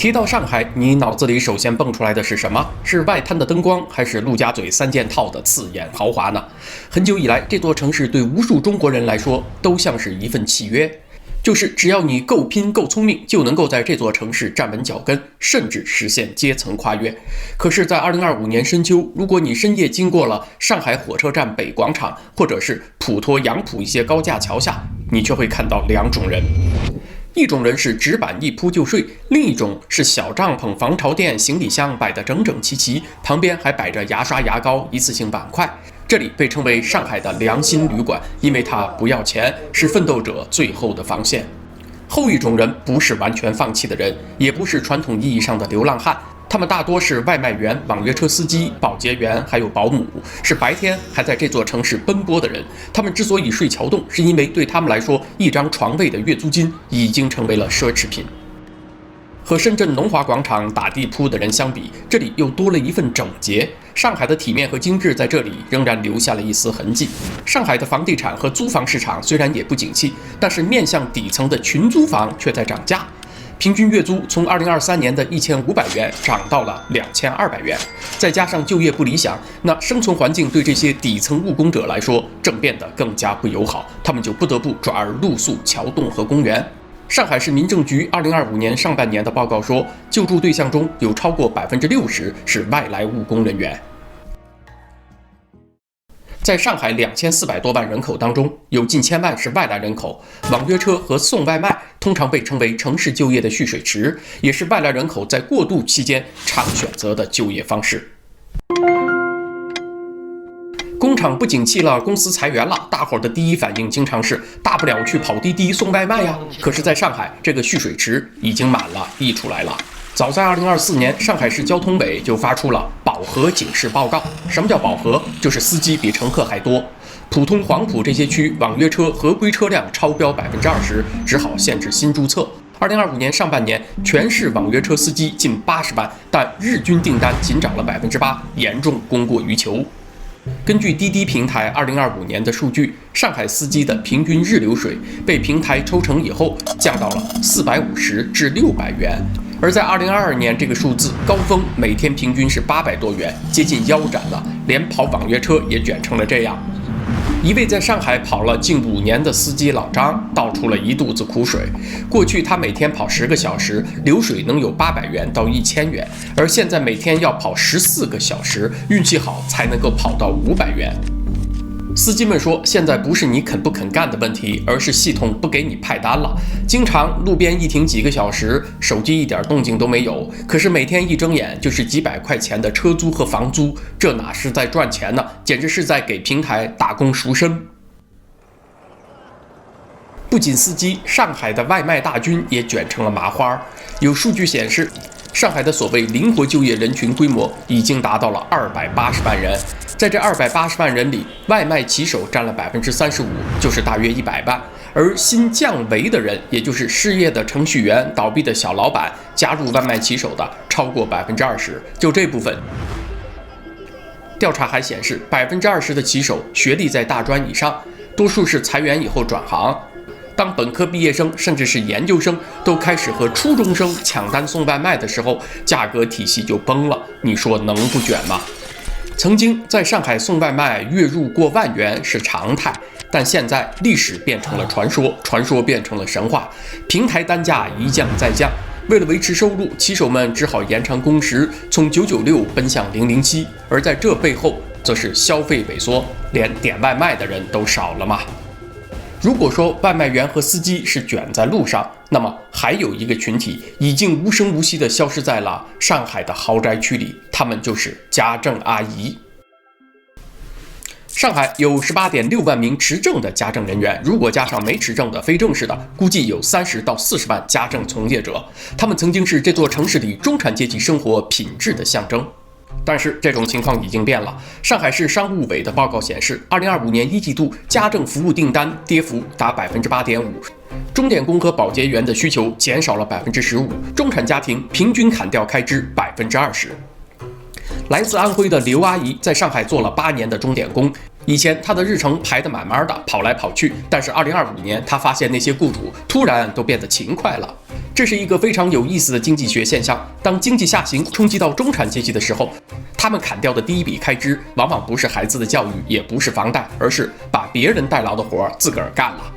提到上海，你腦子裡首先蹦出來的是什麼？是外灘的燈光，還是陸家嘴3件套的刺眼豪華呢？很久以來，這座城市對無數中國人來說，都像是一份契約，就是只要你夠拼、夠聰明，就能夠在這座城市站穩腳跟，甚至實現階層跨越。可是，在2025年深秋，如果你深夜經過了上海火車站北廣場，或者是普陀、楊浦一些高架橋下，你卻會看到兩種人。一種人是紙板一鋪就睡，另一種是小帳篷、防潮墊、行李箱擺得整整齊齊，旁邊還擺着牙刷、牙膏、一次性碗筷。這裡被稱為上海的良心旅館，因為它不要錢，是奮鬥者最後的防線。後一種人不是完全放棄的人，也不是傳統意義上的流浪漢，他們大多是外賣員、網約車司機、保潔員，還有保姆，是白天還在這座城市奔波的人。他們之所以睡橋洞，是因為对他們來說，一張床位的月租金已經成為了奢侈品。和深圳龙華廣場打地鋪的人相比，這裡又多了一份整潔。上海的體面和精緻在這裡仍然留下了一絲痕跡。上海的房地產和租房市場雖然也不景氣，但是面向底層的群租房卻在漲價。平均月租從2023年的1500元漲到了2200元，再加上就業不理想，那生存環境对這些底層務工者來說正變得更加不友好，他們就不得不轉而露宿橋洞和公園。上海市民政局2025年上半年的報告說，救助對象中有超過60%是外來務工人員。在上海2400多萬人口當中，有近1000萬是外来人口。网約車和送外賣通常被稱為城市就業的蓄水池，也是外來人口在過渡期間常選擇的就業方式。工廠不景气了，公司裁員了，大伙儿的第一反應经常是大不了去跑滴滴送外賣呀。可是在上海，這個蓄水池已經滿了，溢出來了。早在2024年，上海市交通委就發出了飽和警示報告。什麼叫飽和？就是司機比乘客還多。浦东、黄埔這些區網約車合規車輛超標20%，只好限制新注冊。2025年上半年，全市網約車司機近80萬，但日均訂單僅漲了8%，嚴重供過於求。根據滴滴平台2025年的數據，上海司機的平均日流水被平台抽成以後降到了450至600元，而在2022年这個數字高峰每天平均是800多元，接近腰斬了，連跑網約車也捲成了這樣。一位在上海跑了近5年的司機老張倒出了一肚子苦水。過去他每天跑10個小時，流水能有800元到1000元，而現在每天要跑14個小時，運氣好才能夠跑到500元。司機們說，現在不是你肯不肯幹的問題，而是系統不給你派單了。經常路邊一停幾個小時，手機一點動靜都沒有，可是每天一睜眼就是幾百塊錢的車租和房租，這哪是在賺錢呢？簡直是在給平台打工贖身。不僅司機，上海的外賣大軍也捲成了麻花。有數據顯示，上海的所謂靈活就業人群規模已經達到了280萬人。在這280萬人裡，外賣騎手佔了35%，就是大約100萬。而新降維的人，也就是失業的程序員、倒閉的小老板，加入外賣騎手的超過20%。就這部分，調查還顯示，20%的騎手學歷在大專以上，多數是裁員以後轉行。當本科畢業生甚至是研究生都開始和初中生搶單送外賣的時候，價格體系就崩了。你說能不捲嗎？曾經在上海送外賣月入過萬元是常態，但現在歷史變成了傳說，傳說變成了神話。平台單價一降再降，為了維持收入，騎手們只好延長工時，從996奔向007。而在這背後，則是消費萎縮，連點外賣的人都少了嘛。如果說外賣員和司機是捲在路上，那麼還有一個群體已經無聲無息地消失在了上海的豪宅區裡，他們就是家政阿姨。上海有18.6萬名持證的家政人員，如果加上沒持證的非正式的，估計有30到40萬家政從業者。他們曾經是這座城市裡中產階級生活品質的象徵。但是這種情況已經變了。上海市商務委的報告顯示，2025年1季度家政服務訂單跌幅達8.5%，鐘點工和保潔員的需求減少了15%，中產家庭平均砍掉開支20%。來自安徽的劉阿姨在上海做了8年的鐘點工，以前他的日程排得滿滿的，跑來跑去，但是2025年他发现那些雇主突然都变得勤快了。这是一个非常有意思的经济学现象。当经济下行冲击到中产階級的時候，他們砍掉的第一筆開支往往不是孩子的教育，也不是房貸，而是把別人代勞的活自個兒幹了。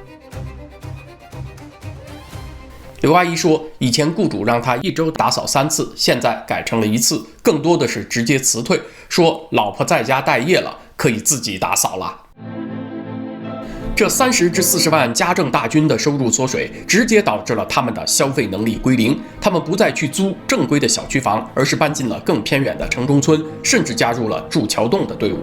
劉阿姨說，以前雇主讓她一周打掃3次，現在改成了1次，更多的是直接辭退，說老婆在家待業了，可以自己打掃了。這30至40萬家政大軍的收入縮水，直接導致了他們的消費能力歸零。他們不再去租正規的小區房，而是搬進了更偏遠的城中村，甚至加入了築橋洞的隊伍。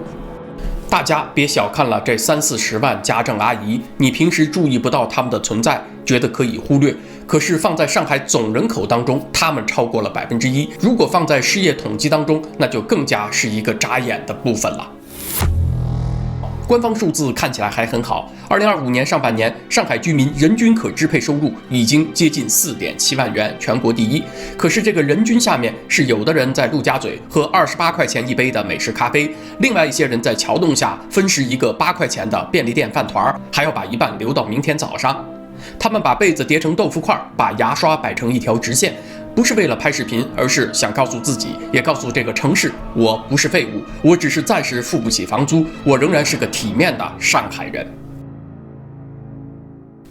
大家別小看了這30-40萬家政阿姨，你平時注意不到他們的存在，覺得可以忽略。可是放在上海總人口當中，他們超過了1%。如果放在失業統計當中，那就更加是一個眨眼的部分了。官方數字看起來還很好，2025年上半年，上海居民人均可支配收入已經接近4.7萬元，全國第一。可是這個人均下面是有的人在陸家嘴喝28塊錢一杯的美式咖啡，另外一些人在橋洞下分食一個8塊錢的便利店飯糰，還要把一半留到明天早上。他們把被子疊成豆腐塊，把牙刷擺成一條直線，不是為了拍視頻，而是想告訴自己，也告訴這個城市，我不是廢物，我只是暫時付不起房租，我仍然是個體面的上海人。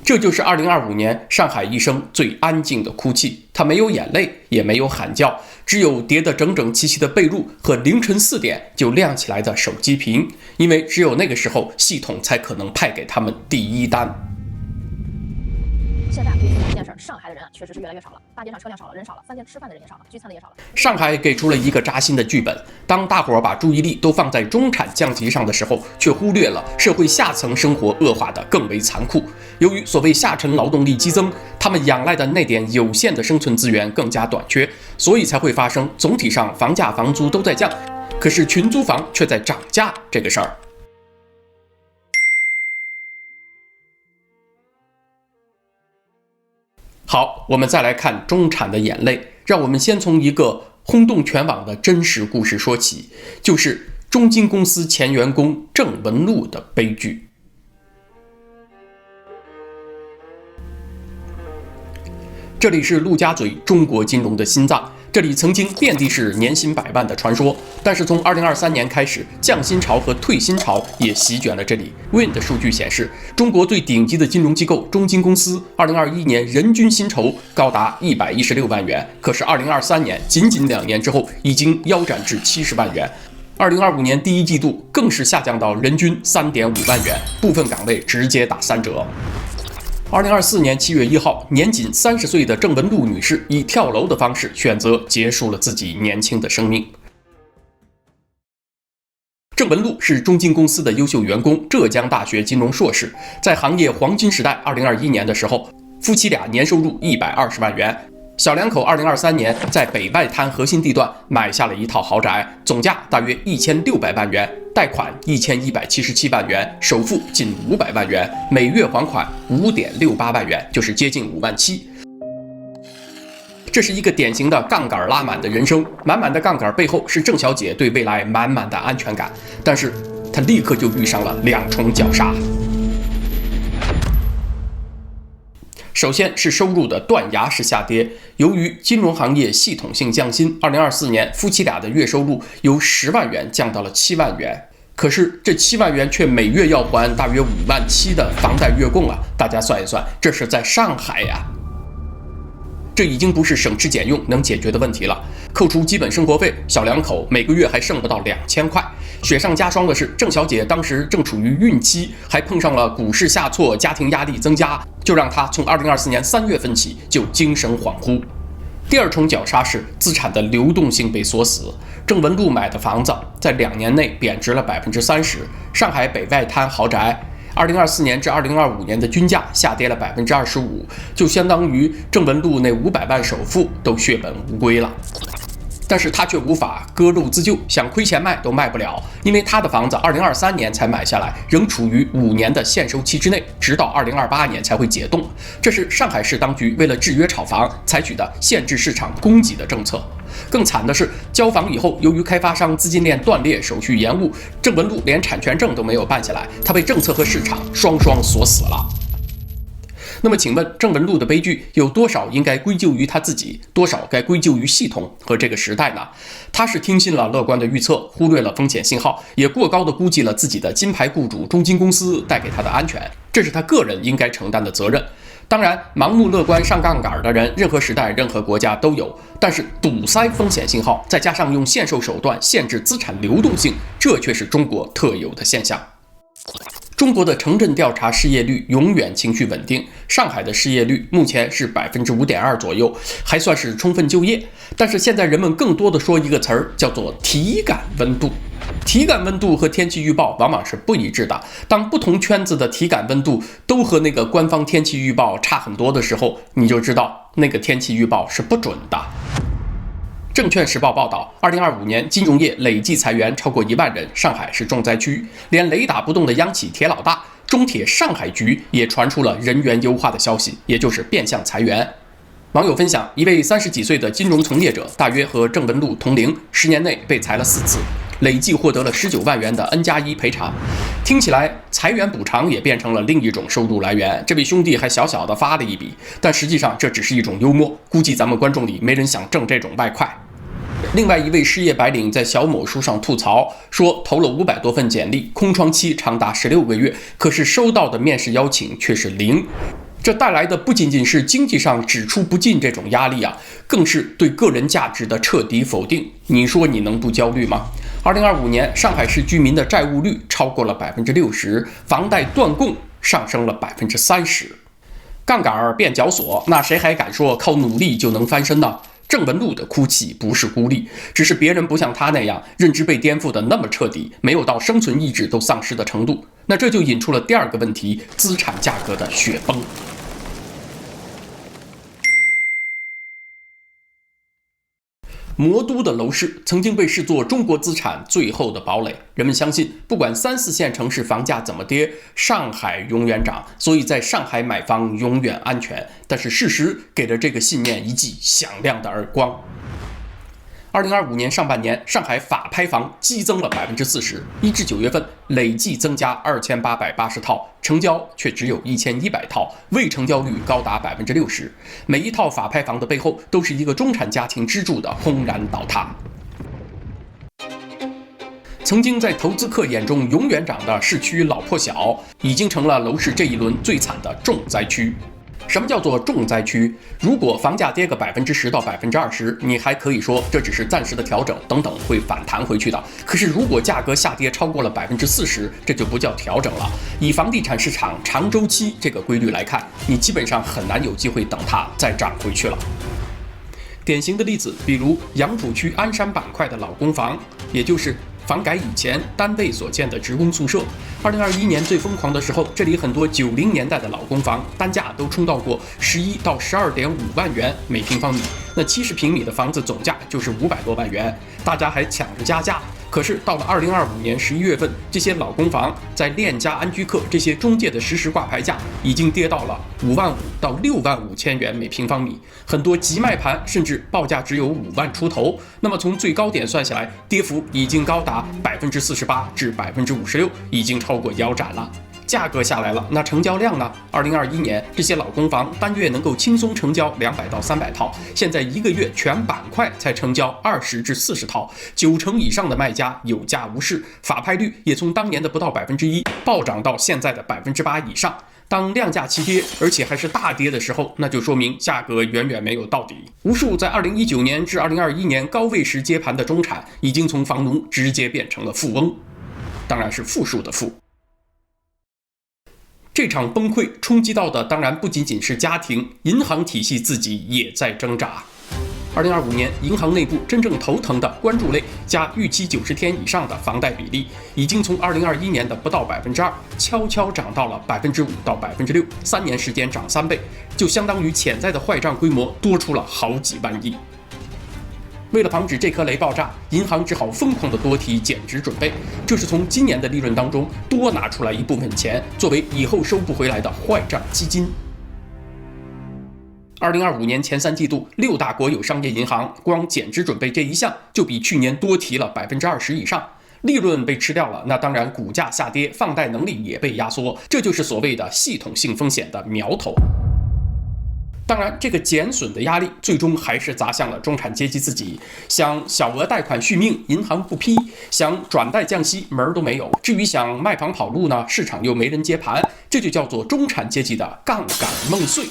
這就是2025年上海一生最安靜的哭泣，它沒有眼淚，也沒有喊叫，只有疊得整整齊齊的被褥和凌晨4點就亮起來的手機屏，因為只有那個時候，系統才可能派給他們第一單。現在可以說明一件事，上海的人確實是越來越少了，大街上車輛少了，人少了，飯店吃飯的人也少了，聚餐的也少了。上海給出了一個扎心的劇本，當大夥把注意力都放在中產降級上的時候，卻忽略了社會下層生活惡化的更為殘酷。由於所謂下沉勞動力激增，他們仰賴的那點有限的生存資源更加短缺，所以才會發生總體上房價房租都在降，可是群租房卻在漲價這個事兒。好，我們再來看中產的眼淚。讓我們先從一個轟動全網的真實故事說起，就是中金公司前員工鄭文祿的悲劇。這裡是陸家嘴，中國金融的心臟。這裡曾經遍地是年薪100萬的傳說，但是從2023年開始，降薪潮和退薪潮也席捲了這裡。Win 的數據顯示，中國最頂級的金融機構中金公司2021年人均薪酬高達116萬元，可是2023年僅僅2年之後，已經腰斬至70萬元。2025年第一季度更是下降到人均3.5萬元，部分崗位直接打3折。2024年7月1號，年僅30歲的鄭文祿女士以跳樓的方式選擇結束了自己年輕的生命。鄭文祿是中金公司的優秀員工，浙江大學金融碩士，在行業黃金時代2021年的時候，夫妻倆年收入120萬元。小兩口2023年在北外灘核心地段買下了一套豪宅，總價大約1600萬元，貸款1177萬元，首付近500萬元，每月還款5.68萬元，就是接近5萬7。這是一個典型的槓桿拉滿的人生，滿滿的槓桿背後是鄭小姐對未來滿滿的安全感，但是她立刻就遇上了2重絞殺。首先是收入的斷崖式下跌，由於金融行業系統性降薪，2024年夫妻倆的月收入由10萬元降到了7萬元。可是這7萬元卻每月要還大約5萬7的房貸月供啊！大家算一算，這是在上海呀。這已經不是省吃儉用能解決的問題了。扣除基本生活費，小兩口每個月還剩不到2000塊。雪上加霜的是，鄭小姐當時正處於孕期，還碰上了股市下挫，家庭壓力增加，就讓她從2024年3月份起就精神恍惚。第二重絞殺是資產的流動性被鎖死。鄭文祿買的房子在2年內貶值了30%，上海北外灘豪宅2024年至2025年的均價下跌了25%，就相當於鄭文祿那500萬首付都血本無歸了。但是他卻無法割肉自救，想虧錢賣都賣不了，因為他的房子2023年才買下來，仍處於5年的限售期之內，直到2028年才會解凍。這是上海市當局為了制約炒房採取的限制市場供給的政策。更慘的是，交房以後，由於開發商資金鏈斷裂、手續延誤，鄭文祿連產權證都沒有辦下來，他被政策和市場雙雙鎖死了。那麼請問，鄭文祿的悲劇有多少應該歸咎於他自己，多少該歸咎於系統和這個時代呢？他是聽信了樂觀的預測，忽略了風險信號，也過高的估計了自己的金牌雇主中金公司帶給他的安全，這是他個人應該承擔的責任。當然，盲目樂觀上槓桿的人，任何時代、任何國家都有。但是堵塞風險信號，再加上用限售手段限制資產流動性，這卻是中國特有的現象。中國的城鎮調查失業率永遠情緒穩定，上海的失業率目前是5.2%左右，還算是充分就業。但是現在人們更多的說一個詞兒，叫做體感溫度。體感溫度和天氣預報往往是不一致的。當不同圈子的體感溫度都和那個官方天氣預報差很多的時候，你就知道那個天氣預報是不準的。證券時報報道，2025年金融業累計裁員超過1萬人，上海是重災區。連雷打不動的央企鐵老大中鐵上海局也傳出了人員優化的消息，也就是變相裁員。網友分享，一位30幾歲的金融從業者，大約和鄭文祿同齡，10年內被裁了4次，累計獲得了19萬元的 N+1賠償。聽起來裁員補償也變成了另一種收入來源。這位兄弟還小小的發了一筆，但實際上這只是一種幽默，估計咱們觀眾裡沒人想掙這種外快。另外一位失業白領在小某書上吐槽說，投了500多份簡歷，空窗期長達16個月，可是收到的面試邀請卻是0。這帶來的不僅僅是經濟上只出不進這種壓力啊，更是對個人價值的徹底否定。你說你能不焦慮嗎？2025年上海市居民的債務率超過了60%，房貸斷供上升了30%。槓桿變絞索，那誰還敢說靠努力就能翻身呢？鄭文祿的哭泣不是孤立，只是別人不像他那樣認知被顛覆的那麼徹底，沒有到生存意志都喪失的程度。那這就引出了第二個問題：資產價格的雪崩。魔都的樓市曾經被視作中國資產最後的堡壘，人們相信不管3、4線城市房價怎麼跌，上海永遠漲，所以在上海買房永遠安全。但是事實給了這個信念一記響亮的耳光。2025年上半年，上海法拍房激增了40%，1至9月份累計增加2880套，成交卻只有1100套，未成交率高達60%。每一套法拍房的背後，都是一個中產家庭支柱的轟然倒塌。曾經在投資客眼中永遠漲的市區老破小，已經成了樓市這一輪最慘的重災區。什麼叫做重災區？如果房價跌個10%到20%，你還可以說這只是暫時的調整，等等會反彈回去的。可是如果價格下跌超過了40%，這就不叫調整了。以房地產市場長周期這個規律來看，你基本上很難有機會等它再漲回去了。典型的例子，比如楊浦區鞍山板塊的老公房，也就是房改以前單位所建的職工宿舍。2021年最瘋狂的時候，這裡很多90年代的老公房單價都衝到過11到12.5萬元每平方米，那70平米的房子總價就是500多萬元，大家還搶着加價。可是到了2025年11月份，這些老公房在链家、安居客這些中介的實时掛牌價已經跌到了5萬5到6萬5千元每平方米，很多急賣盤甚至報價只有5萬出頭。那麼從最高點算下來，跌幅已經高達48%至56%，已經超過腰斬了。價格下来了，那成交量呢？2021年這些老公房單月能夠輕鬆成交200到300套，現在一個月全板塊才成交20至40套，90%以上的賣家有價無市，法拍率也從當年的不到1%暴漲到現在的8%以上。當量價齊跌，而且還是大跌的時候，那就說明價格遠遠沒有到底。無數在2019年至2021年高位時接盤的中產，已經從房奴直接變成了富翁，當然是負數的負。這場崩潰衝擊到的當然不僅僅是家庭，銀行體系自己也在掙扎。2025年，銀行內部真正頭疼的關注類加逾期90天以上的房貸比例，已經從2021年的不到2%，悄悄漲到了5%到6%，3年時間漲3倍，就相當於潛在的壞賬規模多出了好幾萬億。為了防止這顆雷爆炸，銀行只好瘋狂地多提減值準備，就是從今年的利潤當中多拿出來一部分錢，作為以後收不回來的壞賬基金。2025年前3季度，6大國有商業銀行光減值準備這一項就比去年多提了20%以上，利潤被吃掉了，那當然股價下跌，放貸能力也被壓縮，這就是所謂的系統性風險的苗頭。當然，這個減損的壓力最終還是砸向了中產階級自己。想小額貸款續命，銀行不批；想轉貸降息，門兒都沒有。至於想賣房跑路呢，市場又沒人接盤，這就叫做中產階級的槓桿夢碎。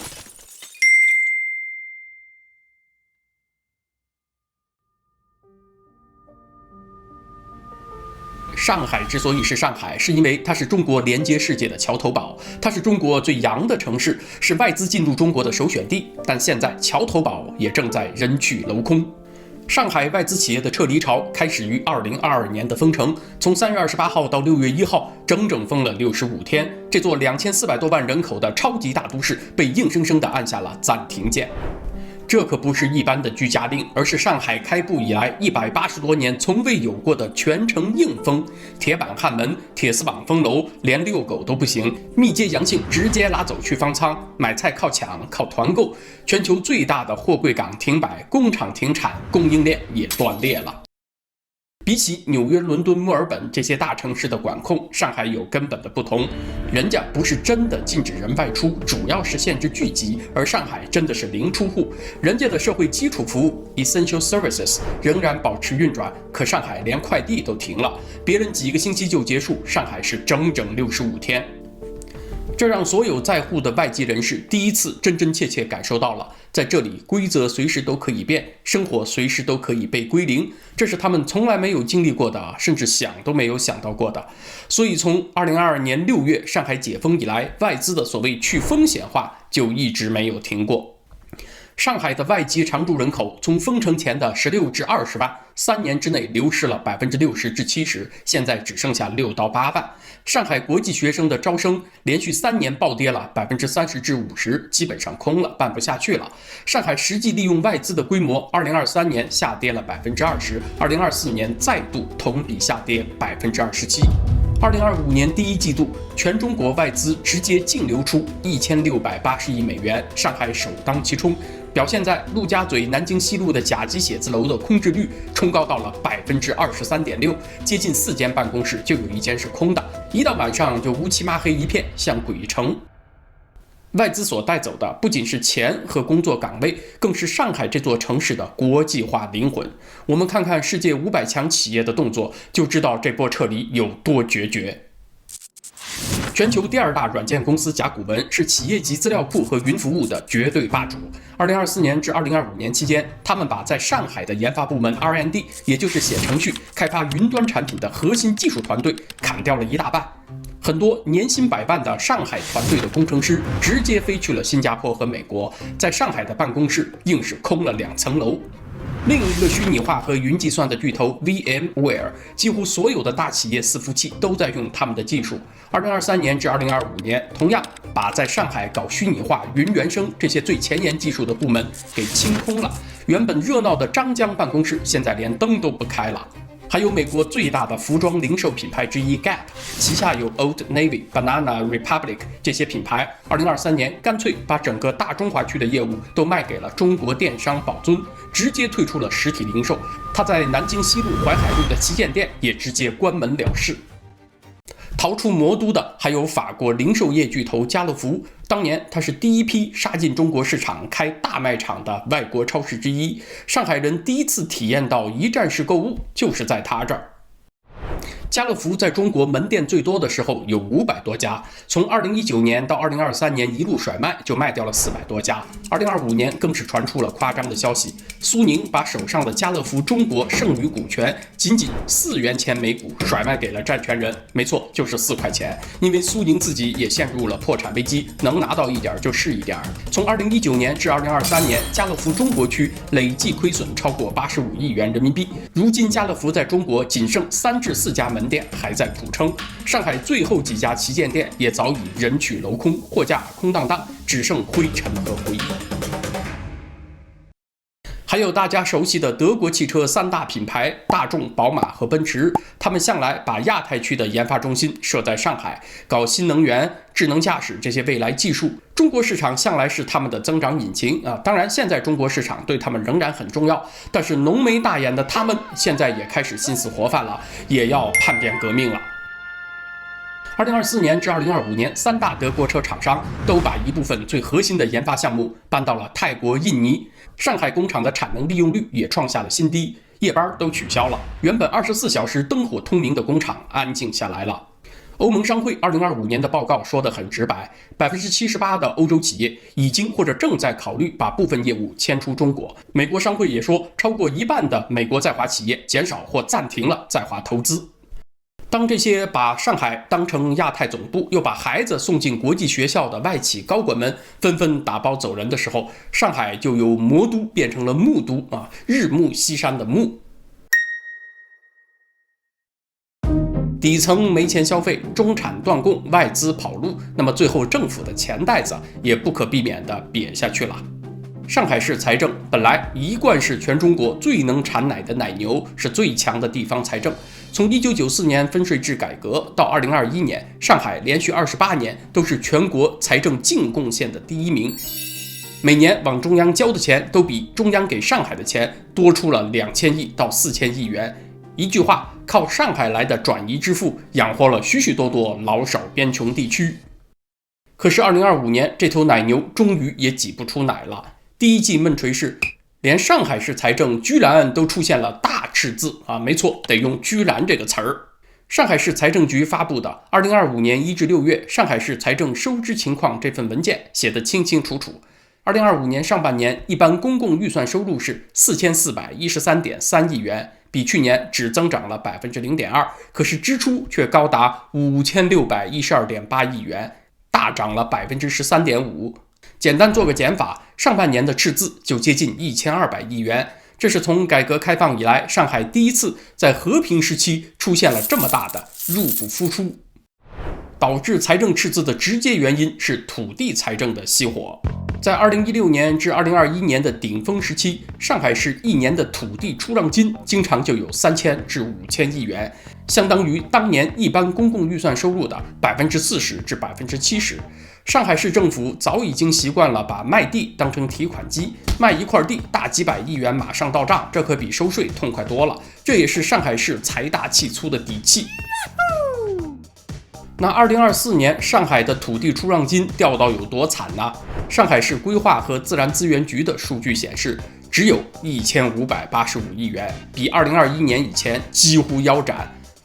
上海之所以是上海，是因為它是中国連接世界的橋頭堡，它是中國最洋的城市，是外資进入中國的首選地。但現在橋頭堡也正在人去楼空。上海外資企業的撤離潮開始於2022年的封城，從3月28號到6月1號，整整封了65天。這座2400多萬人口的超級大都市被硬生生地按下了暫停鍵。這可不是一般的居家令，而是上海開埠以來180多年從未有過的全城硬封，鐵板焊門、鐵絲網封樓，連遛狗都不行，密接陽性直接拉走去方艙，買菜靠搶靠團購，全球最大的貨櫃港停擺，工廠停產，供應鏈也斷裂了。比起紐約、倫敦、墨爾本這些大城市的管控，上海有根本的不同。人家不是真的禁止人外出，主要是限制聚集，而上海真的是零出戶。人家的社會基礎服務 （essential services） 仍然保持運轉，可上海連快遞都停了，別人幾個星期就結束，上海是整整65天。這讓所有在滬的外籍人士第一次真真切切感受到了，在這裡規則隨時都可以變，生活隨時都可以被歸零，這是他們從來沒有經歷過的，甚至想都沒有想到過的。所以從2022年6月上海解封以來，外資的所謂去風險化就一直沒有停過。上海的外籍常住人口從封城前的16至20萬，3年之內流失了60%至70%，現在只剩下6到8万。上海國際學生的招生連續3年暴跌了30%至50%，基本上空了，辦不下去了。上海實際利用外資的規模，2023年下跌了20%，2024年再度同比下跌27%。2025年第1季度，全中國外資直接淨流出1680億美元，上海首當其衝。表現在陸家嘴、南京西路的甲級寫字樓的空置率衝高到了23.6%，接近4間辦公室就有1間是空的，一到晚上就烏漆嘛黑一片，像鬼城。外資所帶走的不僅是錢和工作崗位，更是上海這座城市的國際化靈魂。我們看看世界500強企業的動作，就知道這波撤離有多決絕。全球第2大軟件公司甲骨文是企業級資料庫和雲服務的絕對霸主。2024年至2025年期間，他們把在上海的研發部門 R&D， 也就是寫程序、開發雲端產品的核心技術團隊砍掉了一大半。很多年薪100萬的上海團隊的工程師直接飛去了新加坡和美國，在上海的辦公室硬是空了2層樓。另一個虛擬化和雲計算的巨頭 VMware， 幾乎所有的大企業伺服器都在用他們的技術。2023年至2025年，同樣把在上海搞虛擬化、雲原生這些最前沿技術的部門給清空了。原本熱鬧的張江辦公室，現在連燈都不開了。還有美國最大的服裝零售品牌之一 Gap， 旗下有 Old Navy、Banana Republic 這些品牌。2023年乾脆把整個大中華區的業務都賣給了中國電商寶尊，直接退出了實體零售。他在南京西路、淮海路的旗艦店也直接關門了事。逃出魔都的還有法國零售業巨頭家樂福，當年它是第一批殺進中國市場開大賣場的外國超市之一。上海人第一次體驗到一站式購物，就是在它這兒。家樂福在中國門店最多的時候有500多家，從2019年到2023年一路甩賣，就賣掉了400多家。2025年更是傳出了誇張的消息，蘇寧把手上的家樂福中國剩余股權僅4元錢每股甩賣給了占權人，沒錯，就是4塊錢。因為蘇寧自己也陷入了破產危機，能拿到一點就是一點。從2019年至2023年，家樂福中國區累計虧損超過85億元人民幣。如今家樂福在中國僅剩3至4家門店還在苦撐，上海最後幾家旗艦店也早已人去樓空，貨架空蕩蕩，只剩灰塵和回憶。還有大家熟悉的德國汽車三大品牌大众、寶馬和奔馳，他們向來把亞太區的研发中心設在上海，搞新能源、智能駕駛這些未來技術。中國市場向來是他們的增長引擎啊！當然，現在中國市場對他們仍然很重要，但是濃眉大眼的他們現在也開始心思活泛了，也要叛變革命了。2024年至2025年，三大德國車厂商都把一部分最核心的研发項目搬到了泰國、印尼。上海工廠的產能利用率也創下了新低，夜班都取消了，原本24小時燈火通明的工廠安靜下來了。歐盟商會2025年的報告說得很直白，78%的歐洲企業已經或者正在考慮把部分業務遷出中國。美國商會也說，超過一半的美國在華企業減少或暫停了在華投資。當這些把上海當成亞太總部，又把孩子送進國際學校的外企高管們紛紛打包走人的時候，上海就由魔都變成了木都啊，日暮西山的暮。底層沒錢消費，中產斷供，外資跑路，那麼最後政府的錢袋子也不可避免地瘪下去了。上海市財政本來一貫是全中國最能產奶的奶牛，是最強的地方財政。從1994年分稅制改革到2021年，上海連續28年都是全國財政淨貢獻的第一名，每年往中央交的錢都比中央給上海的錢多出了2000億到4000億元。一句話，靠上海來的轉移支付養活了許許多多老少邊窮地區。可是2025年，這頭奶牛終於也擠不出奶了。第一季悶錘是，連上海市財政居然都出現了大赤字啊！沒錯，得用居然這個詞兒。上海市財政局發布的2025年1至6月上海市財政收支情況這份文件寫得清清楚楚。2025年上半年一般公共預算收入是4413.3億元，比去年只增長了 0.2%， 可是支出卻高達5612.8億元，大漲了 13.5%。簡單做個減法，上半年的赤字就接近1200億元，這是從改革開放以來上海第一次在和平時期出現了這麼大的入不敷出。導致財政赤字的直接原因是土地財政的熄火。在2016年至2021年的頂峰時期，上海市一年的土地出讓金經常就有3000至5000億元，相當於當年一般公共預算收入的40%至70%。上海市政府早已經習慣了把賣地當成提款機，賣一塊地大幾百億元馬上到賬，這可比收稅痛快多了。這也是上海市財大氣粗的底氣。那2024年上海的土地出讓金掉到有多慘呢？上海市規劃和自然資源局的數據顯示，只有1585億元，比2021年以前幾乎腰斬。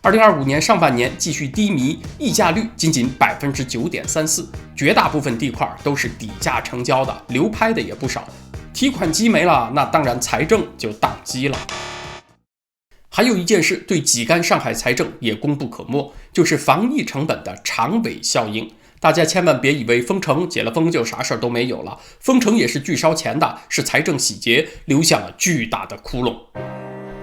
2025年上半年繼續低迷，溢價率僅僅 9.34%， 絕大部分地塊都是底價成交的，流拍的也不少。提款機沒了，那當然財政就宕機了。還有一件事對擠乾上海財政也功不可沒，就是防疫成本的長尾效應。大家千萬別以為封城解了封就啥事兒都沒有了，封城也是巨燒錢的，是財政洗劫留下了巨大的窟窿。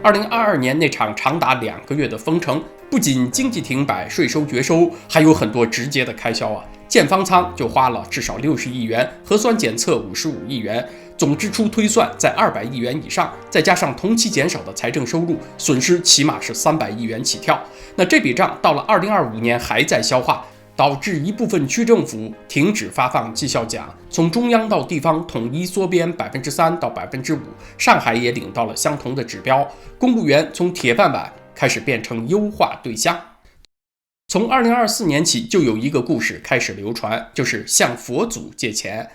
2022年那場長達2個月的封城，不僅經濟停擺、稅收絕收，還有很多直接的開銷啊。建方艙就花了至少60億元，核酸檢測55億元，總支出推算在200億元以上，再加上同期減少的財政收入，損失起碼是300億元起跳。那這筆賬到了2025年還在消化，導致一部分區政府停止發放績效獎，從中央到地方統一縮編 3% 到 5%， 上海也領到了相同的指標。公務員從鐵飯碗開始變成優化對象。從2024年起就有一個故事開始流傳，就是向佛祖借錢。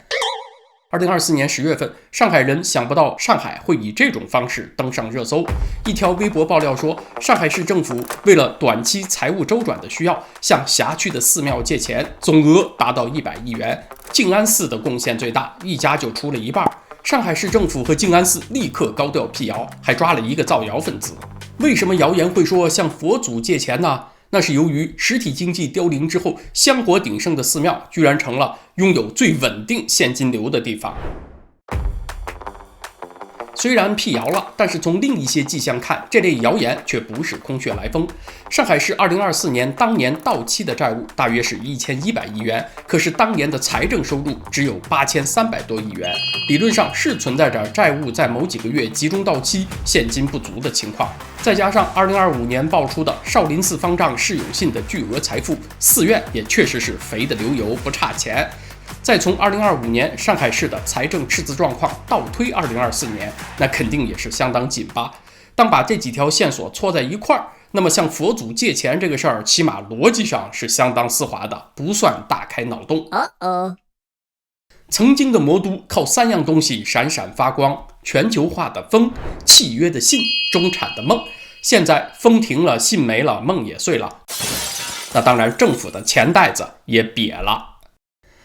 2024年10月份，上海人想不到上海會以這種方式登上熱搜。一條微博爆料說，上海市政府為了短期財務周轉的需要，向轄區的寺廟借錢，總額達到100億元。靜安寺的貢獻最大，一家就出了一半。上海市政府和靜安寺立刻高調闢謠，還抓了一個造謠分子。為什麼謠言會說向佛祖借錢呢？那是由於實體經濟凋零之後，香火鼎盛的寺廟居然成了擁有最穩定現金流的地方。雖然闢謠了，但是從另一些跡象看，這類謠言卻不是空穴來風。上海市2024年當年到期的債務大約是1100億元，可是當年的財政收入只有8300多億元，理論上是存在着債務在某幾個月集中到期、現金不足的情況。再加上2025年爆出的少林寺方丈释有信的巨額財富，寺院也確實是肥得流油，不差錢。再從2025年上海市的財政赤字狀況倒推2024年，那肯定也是相當緊巴。當把這幾條線索搓在一塊兒，那麼向佛祖借錢這個事兒，起碼邏輯上是相當絲滑的，不算大開腦洞。曾經的魔都靠3樣東西閃閃發光：全球化的風、契約的信、中產的夢。現在風停了，信沒了，夢也碎了。那當然，政府的錢袋子也瘪了。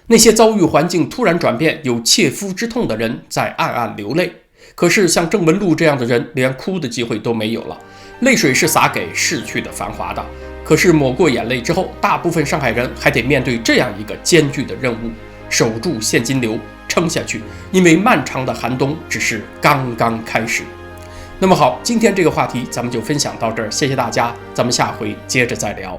那些遭遇環境突然轉變、有切膚之痛的人在暗暗流淚，可是像鄭文路這樣的人連哭的機會都沒有了。淚水是灑給逝去的繁華的，可是抹過眼淚之後，大部分上海人還得面對這樣一個艱巨的任務：守住現金流，撐下去，因為漫長的寒冬只是剛剛開始。那麼好，今天這個話題咱們就分享到這兒，謝謝大家，咱們下回接着再聊。